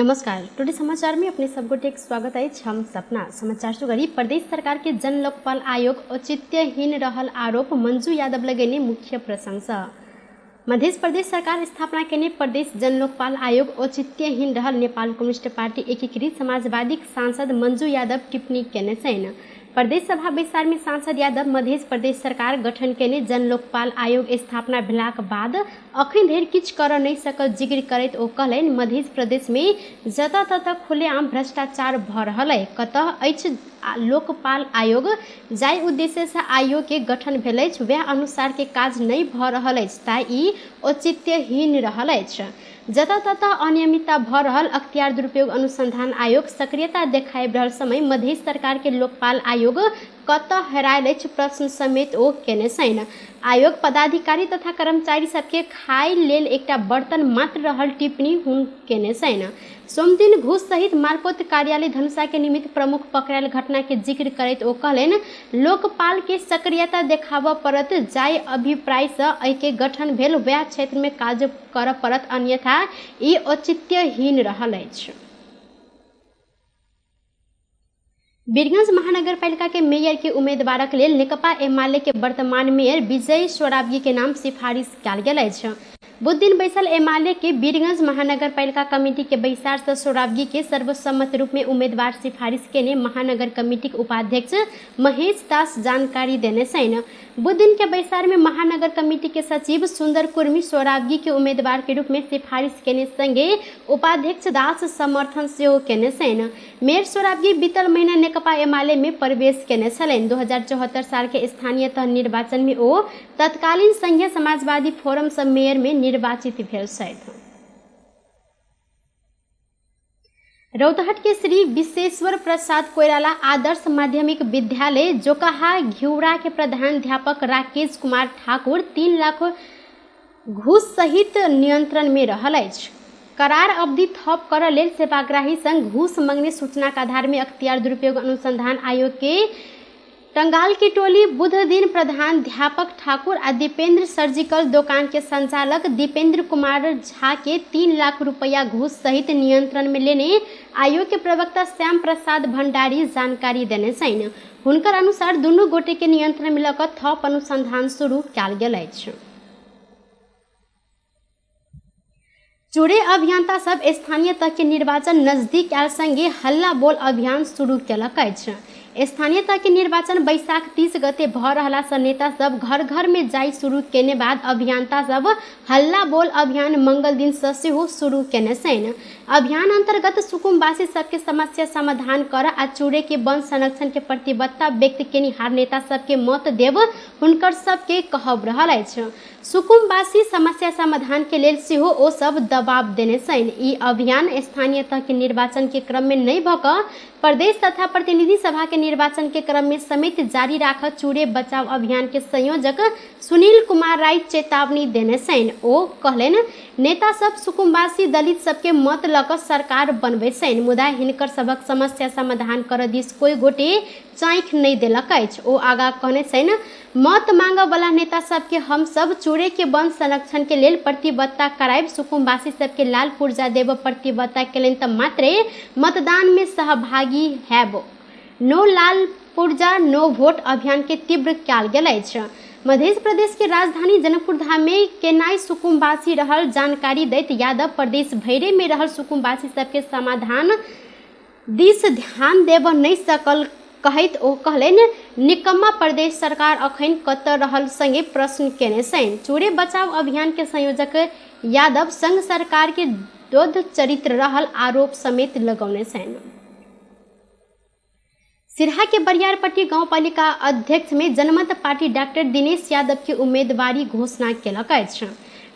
नमस्कार। टुडे समाचार में अपने सबगोटे स्वागत है। हम सपना समाचार सुगरी प्रदेश सरकार के जन लोकपाल आयोग औचित्यहीन रहल आरोप मंजू यादव लगेने मुख्य प्रशंसा। मध्य प्रदेश सरकार स्थापना के प्रदेश जन लोकपाल आयोग औचित्यहीन रहल नेपाल कम्युनिस्ट पार्टी एकीकृत समाजवादी सांसद मंजू यादव टिप्पणी केने छैन। प्रदेश सभा बैसार में सांसद यादव मध्य प्रदेश सरकार गठन केने जन लोकपाल आयोग स्थापना भेलाक बाद अखन धरि किछ कर नहीं सकल जिक्र करैत ओ कहलनि मध्य प्रदेश में जतऽ ततऽ खुलेआम भ्रष्टाचार भ रहल है। कतऽ अछि लोकपाल आयोग? जाहि उद्देश्य से आयोग के गठन भेल अछि वएह अनुसार के काज नहीं भ रहल अछि, ताहि ई औचित्यहीन रहल अछि। जतऽ ततऽ अनियमितता भ रहल अख्तियार दुरुपयोग अनुसंधान आयोग सक्रियता देखाबि रहल समय मध्य सरकार के लोकपाल आयोग कतऽ हेरायल अछि प्रश्न समेत ओ केने छैन। आयोग पदाधिकारी तथा कर्मचारी सबके खाय लेल एकटा बर्तन मात्र रहल टिप्पणी हुन केने छैन। सोम दिन घूस सहित मालपोत कार्यालय धनुषा के निमित्त प्रमुख पकड़ायल घटना के जिक्र करैत ओ कहलनि लोकपाल के सक्रियता देखाबऽ पड़त। जाहि अभिप्राय से एहि के गठन भेल वएह क्षेत्र में काज करऽ पड़त, अन्यथा ई औचित्यहीन रहल अछि। वीरगंज महानगरपालिका के मेयर के उम्मीदवारक लेल नेकपा एमाले के वर्तमान मेयर विजय सोराबगी के नाम सिफारिश कयल गेल अछि। बुध दिन बैसल एमाले के वीरगंज महानगरपालिका कमेटी के बैसार से सोराबगी के सर्वसम्मत रूप में उम्मीदवार सिफारिश केने महानगर कमेटी के उपाध्यक्ष महेश दास जानकारी देने छैन। बुध दिन के बैसार में महानगर कमेटी के सचिव सुंदर कुर्मी सोराबगी के उम्मीदवार के रूप में सिफारिश केने संगे उपाध्यक्ष दास समर्थन सेहो केने छैन। मेयर सोराबगी बीतल महीना नेकपा एमाले में प्रवेश केने छलनि। 2074 साल के स्थानीय तह निर्वाचन में ओ तत्कालीन संघीय समाजवादी फोरम से मेयर में निर्वाचित भेल छथि। रौतहट के श्री विश्वेश्वर प्रसाद कोइराला आदर्श माध्यमिक विद्यालय जोकाहा घिउरा के प्रधानाध्यापक राकेश कुमार ठाकुर 3 लाख घूस सहित नियंत्रण में रहल अछि। करार अवधि थप करऽ लेल सेवाग्राही संग घूस मांगने सूचना के आधार में अख्तियार दुरुपयोग अनुसंधान आयोग के टंगाल की टोली बुध दिन प्रधानाध्यापक ठाकुर आ दीपेंद्र सर्जिकल दुकान के संचालक दीपेंद्र कुमार झा के 3 लाख रुपया घूस सहित नियंत्रण में लेने आयोग के प्रवक्ता श्याम प्रसाद भंडारी जानकारी देने छैन। हुनकर अनुसार दुनू गोटे के नियंत्रण में लऽ कऽ थप अनुसंधान शुरू कयल गेल अछि। चूड़े अभियंता सब स्थानीय तक के निर्वाचन नजदीक आयल संगे हल्ला बोल अभियान शुरू केलक अछि। स्थानीय तक के निर्वाचन बैसाख 30 गते भ रहला से नेता सब घर घर में जाय शुरू केने बाद अभियंता सब हल्ला बोल अभियान मंगल दिन से सेहो शुरू केने छैन। अभियान अंतर्गत सुकुम्बासी सबके समस्या समाधान कर आ चूड़े के वन संरक्षण के प्रतिबद्धता व्यक्त केनिहार नेता सबके मत देव हुनकर सबके कहब रहल अछि। सुकुम्बासी समस्या समाधान के लेल सेहो ओ सब दबाव देने छैन। ई अभियान स्थानीय तह के निर्वाचन के क्रम में नहीं भ कऽ प्रदेश तथा प्रतिनिधि सभा के निर्वाचन के क्रम में समेत जारी राख चूड़े बचाव अभियान के संयोजक सुनील कुमार राय चेतावनी देने छैन। ओ कहलनि नेता सब सुकुम्बासी दलित सबके मत लऽ कऽ सरकार बनबै छैन, मुदा हिनकर सबक समस्या समाधान करऽ दिस कोई गोटे चाँखि नहीं देलक अछि। ओ आगा कहने छैन मत मांगऽ वाला नेता सबके हम सब चूड़े के वन संरक्षण के लेल प्रतिबद्धता करायब। सुकुम्बासी सबके लाल पुर्जा देव प्रतिबद्धता केलनि तऽ मात्रे मतदान में सहभागी हैब। नो लाल पुर्जा नो वोट अभियान के तीव्र कयल गेल अछि। मध्य प्रदेश के राजधानी जनकपुर धाम में केनाई सुकुम्बासी रहल जानकारी दैत यादव प्रदेश भैरे में रहल सुकुम्बासी सबके समाधान दिस ध्यान देव नहीं सकल कहैत ओ कहलनि निकम्मा प्रदेश सरकार अखन कतऽ रहल संगे प्रश्न केने छैन। चूड़े बचाव अभियान के संयोजक यादव संघ सरकार के दोध चरित्र रहल आरोप समेत लगौने छैन। सिरहा के बरियारपट्टी गांव पालिका अध्यक्ष में जनमत पार्टी डॉक्टर दिनेश यादव की उम्मीदवारी घोषणा केलक अछि।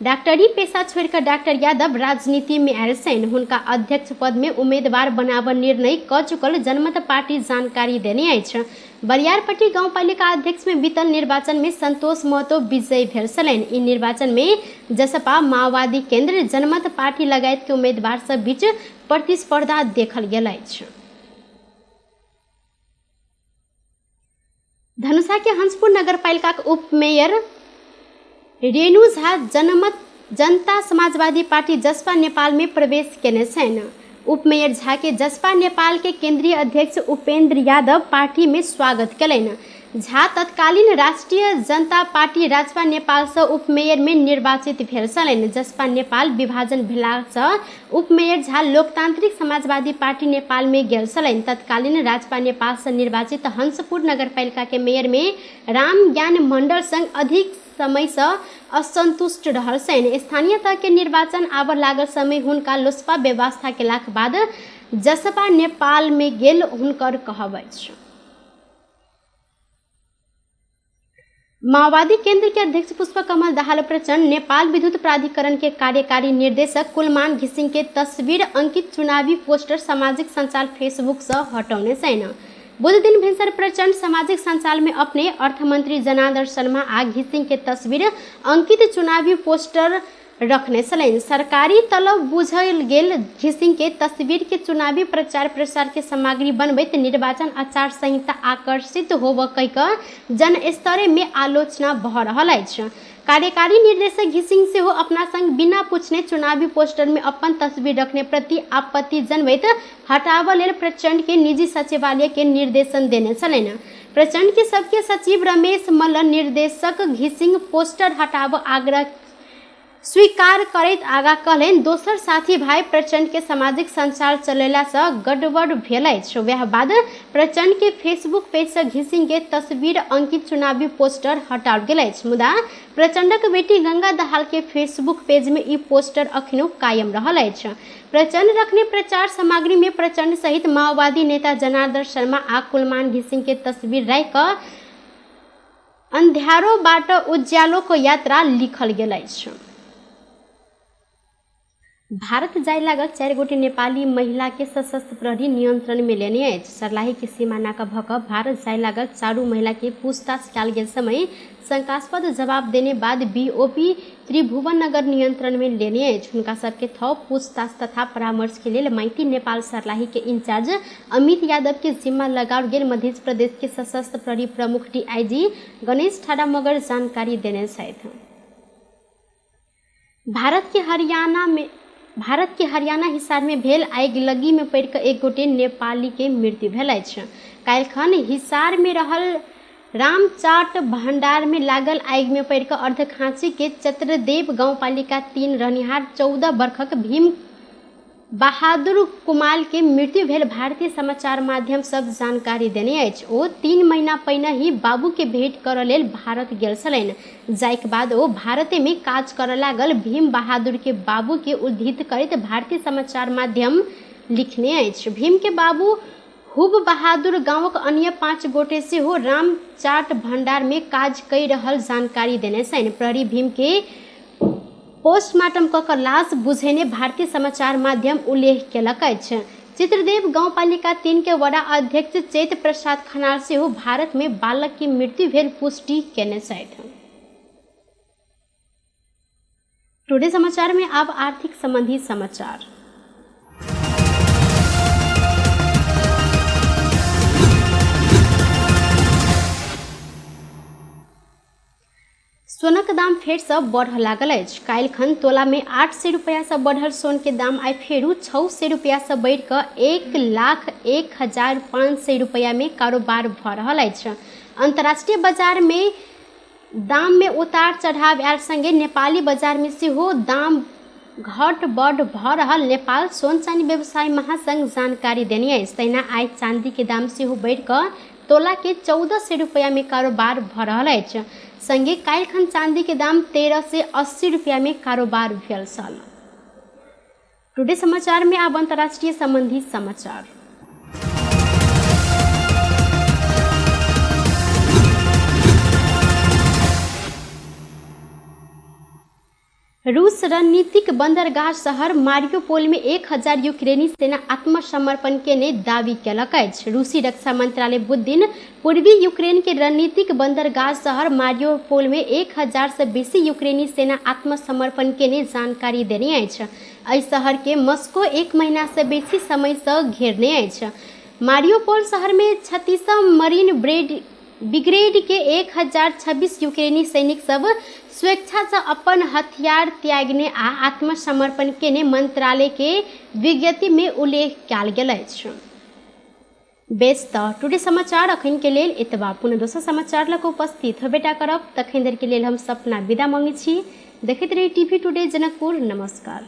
डॉक्टरी पेशा छोड़कर डॉक्टर यादव राजनीति में आयल छैन। हुनका अध्यक्ष पद में उम्मीदवार बनाबऽ निर्णय क चुकल जनमत पार्टी जानकारी देने अछि। बरियारपट्टी गांव पालिका अध्यक्ष में बीतल निर्वाचन में संतोष महतो विजयी भेल छलनि। ई निर्वाचन में जसपा माओवादी केंद्र जनमत पार्टी लगायत के उम्मीदवार सब बीच प्रतिस्पर्धा देखल गेल अछि। धनुषा के हंसपुर नगरपालिका के उप मेयर रेणु झा जनमत जनता समाजवादी पार्टी जसपा नेपाल में प्रवेश केने छैन। उपमेयर झा के जसपा नेपाल के केंद्रीय अध्यक्ष उपेंद्र यादव पार्टी में स्वागत कयलनि। झा तत्कालीन राष्ट्रीय जनता पार्टी राजपा नेपाल से उपमेयर में निर्वाचित भेल छलनि। जसपा नेपाल विभाजन भेला से उपमेयर झा लोकतांत्रिक समाजवादी पार्टी नेपाल में गेल छलनि। तत्कालीन राजपा नेपाल से निर्वाचित हंसपुर नगरपालिका के मेयर में राम ज्ञान मंडल संग अधिक समय से असंतुष्ट रहल छनि। स्थानीय तह के निर्वाचन आबऽ लागल समय हुनका लोसपा व्यवस्था केलाक बाद जसपा नेपाल में गेल हुनकर कहब अछि। माओवादी केंद्र के अध्यक्ष पुष्पकमल दाहाल प्रचंड नेपाल विद्युत प्राधिकरण के कार्यकारी निर्देशक कुलमान घिसिंग के तस्वीर अंकित चुनावी पोस्टर सामाजिक संचार फेसबुक से हटौने छैन। बुध दिन भिनसर प्रचंड सामाजिक संचार में अपने अर्थमंत्री जनार्दन शर्मा आ घिसिंग के तस्वीर अंकित चुनावी पोस्टर रखने छलनि। सरकारी तलब बुझल गेल घिसिंग के तस्वीर के चुनावी प्रचार प्रसार के सामग्री बनबैत निर्वाचन आचार संहिता आकर्षित होब कई जन स्तरे में आलोचना भऽ रहल अछि। कार्यकारी निर्देशक घिसिंग से हो अपना संग बिना पूछने चुनावी पोस्टर में अपन तस्वीर रखने प्रति आपत्ति जनबैत हटाबऽ लेल प्रचंड के निजी सचिवालय के निर्देशन देने छलनि। प्रचंड के सबके सचिव रमेश मल्ल निर्देशक घिसिंग पोस्टर हटाबऽ आग्रह स्वीकार करैत आगा कहलनि। दोसर साथी भाई प्रचंड के सामाजिक संचार चलेला से गड़बड़ भेल अछि। वह बाद प्रचंड के फेसबुक पेज से घिसिंग के तस्वीर अंकित चुनावी पोस्टर हटाओल गेल अछि। मुदा प्रचंडक बेटी गंगा दाहाल के फेसबुक पेज में ई पोस्टर अखनो कायम रहल अछि। प्रचंड रखने प्रचार सामग्री में प्रचंड सहित माओवादी नेता जनार्दन शर्मा आ कुलमान घिसिंग के तस्वीर राखि कऽ अंधियारो बाट उज्यालो को यात्रा लिखल गेल अछि। भारत जाय लागल 4 गोटे नेपाली महिला के सशस्त्र प्रहरी नियंत्रण में लेने अछि। सर्लाही के सीमा नाका भऽ कऽ भारत जाय लागल 4 महिला के पूछताछ कयल गेल समय शंकास्पद जवाब देने बाद बीओपी त्रिभुवन नगर नियंत्रण में लेने अछि। हुनका सबके थप पूछताछ तथा परामर्श के लेल माइती नेपाल सर्लाही के इंचार्ज अमित यादव के जिम्मा लगाओल गेल मध्य प्रदेश के सशस्त्र प्रहरी प्रमुख डीआईजी गणेश ठाड़ा मगर जानकारी देने छथि। भारत के हरियाणा हिसार में भेल आगिलगी में पड़ि कऽ 1 गोटे नेपाली के मृत्यु भेल अछि। काल्हिखन हिसार में रहल रामचाट भंडार में लागल आगि में पड़ि कऽ अर्धखांची के चत्रदेव गांवपालिका 3 रहनिहार 14 वर्षक भीम बहादुर कुमाल के मृत्यु भेल भारतीय समाचार माध्यम सब जानकारी देने अछि। ओ 3 महीना पहिने ही बाबू के भेंट करऽ लेल भारत गेल छलनि। जाइक बाद ओ भारते में काज करऽ लागल। भीम बहादुर के बाबू के उद्धृत करैत भारतीय समाचार माध्यम लिखने अछि। भीम के बाबू हुब बहादुर गांवक अन्य 5 गोटे से हो रामचाट भंडार में काज कई रहल जानकारी देने छनि। प्रहरी भीम के पोस्टमार्टम कऽ लाश बुझेने भारतीय समाचार माध्यम उल्लेख केलक अछि। चित्रदेव गांवपालिका 3 के वडा अध्यक्ष चैत प्रसाद खनाल से हो भारत में बालक की मृत्यु भेल पुष्टि केने छथि। टुडे समाचार में अब आर्थिक संबंधी समाचार। सोनक दाम फेर से बढ़ लागल अछि। काल्हिखन तोला में 800 रुपया से बढ़ल सोन के दाम आइ फेरू 600 रुपया से बढ़ि कऽ 1,01,500 रुपया में कारोबार भऽ रहल अछि। अंतर्राष्ट्रीय बाजार में दाम में उतार चढ़ाव आयल संगे नेपाली बाजार में सेहो दाम घट बढ़ भऽ रहल नेपाल सोन चांदी व्यवसाय महासंघ जानकारी देने अछि। तहिना आइ चांदी के दाम सेहो बढ़ि कऽ तोला के 1400 रुपया में कारोबार भऽ रहल अछि। संगे काल्हिखन चांदी के दाम 13 से 80 रुपया में कारोबार भेल छल। टुडे समाचार में अब अंतर्राष्ट्रीय संबंधी समाचार। रूस रणनीतिक बंदरगाह शहर मारियोपोल में 1000 यूक्रेनी सेना आत्मसमर्पण के दावी केलक अछि। रूसी रक्षा मंत्रालय बुध दिन पूर्वी यूक्रेन के रणनीतिक बंदरगाह शहर मारियोपोल में 1000 से बेसी यूक्रेनी सेना आत्मसमर्पण के जानकारी देने अछि। एहि शहर के मॉस्को 1 महीना से बेसी समय से घेरने अछि। मारियोपोल शहर में 36 मरीन ब्रिगेड के 1026 यूक्रेनी सैनिक सब स्वेच्छा से अपन हथियार त्यागने आ आत्मसमर्पण केने मंत्रालय के विज्ञप्ति में उल्लेख कयल गेल अछि। बेस तऽ टुडे समाचार अखन के लेल एतबा। पुनः दोसर समाचार लऽ कऽ उपस्थित होबेटा करब। तखन देर के लेल हम सपना विदा मांगै छी। देखैत रही टीवी टुडे जनकपुर। नमस्कार।